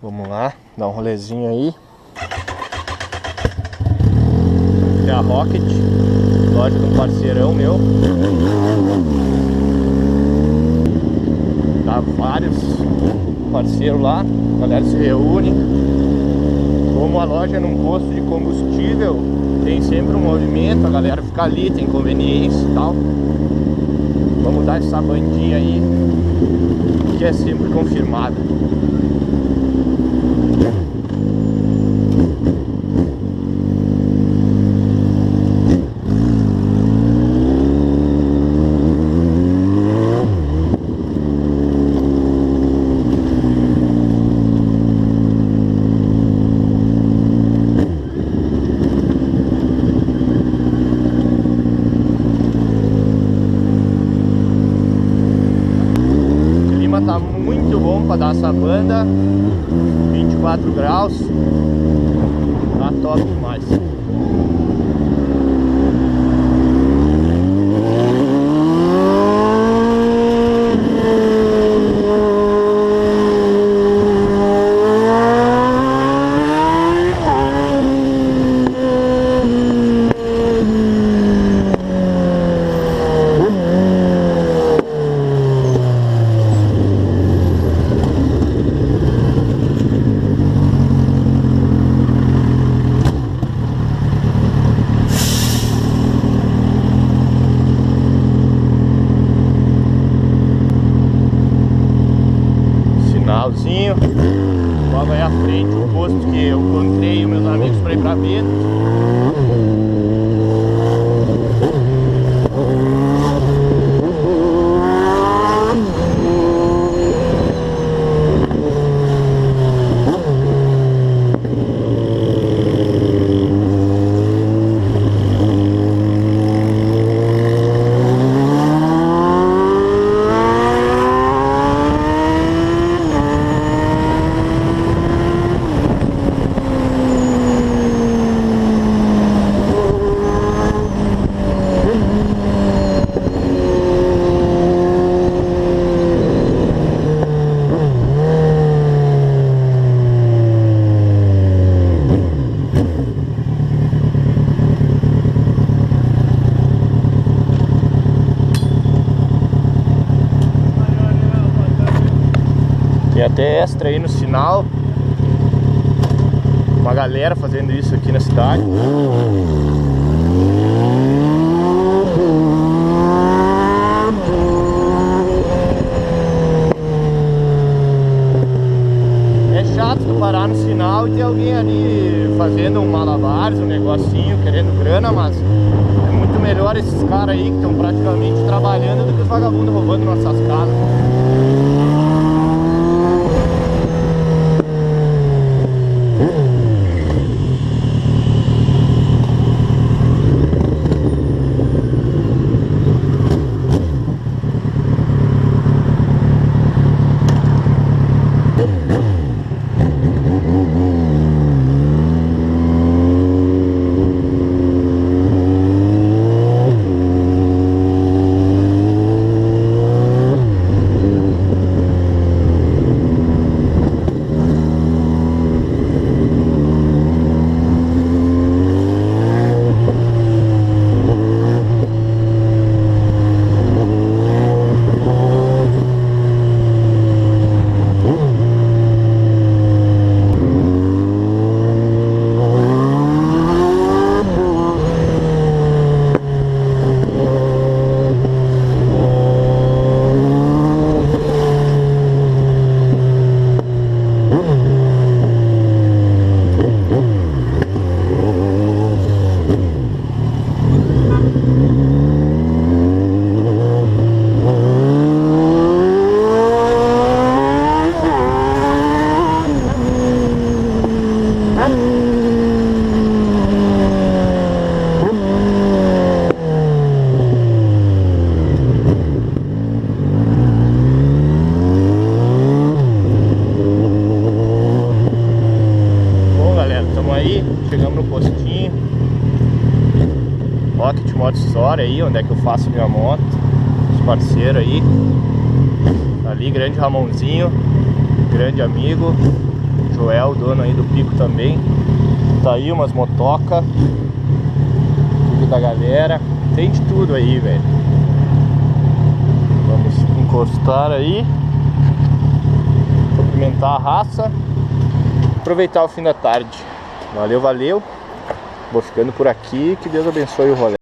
Vamos lá, dar um rolezinho aí. É a Rocket, loja de um parceirão meu. Tá vários parceiros lá, a galera se reúne. Como a loja é num posto de combustível, tem sempre um movimento, a galera fica ali, tem conveniência e tal. Vamos dar essa bandinha aí, que é sempre confirmada. Tá muito bom para dar essa banda, 24 graus, tá top demais. Logo aí à frente o posto que eu encontrei os meus amigos para ir pra Vênus. Tem até extra aí no sinal. Uma galera fazendo isso aqui na cidade. É chato tu parar no sinal e ter alguém ali fazendo um malabares, um negocinho, querendo grana, mas é muito melhor esses caras aí que estão praticamente trabalhando do que os vagabundos roubando nossas casas. Chegamos no postinho Rocket Moto Store aí, onde é que eu faço minha moto. Os parceiros aí. Ali, grande Ramonzinho, grande amigo. Joel, dono aí do Pico também. Tá aí umas motoca, tudo da galera. Tem de tudo aí, velho. Vamos encostar aí, cumprimentar a raça, aproveitar o fim da tarde. Valeu, valeu. Vou ficando por aqui, que Deus abençoe o rolê.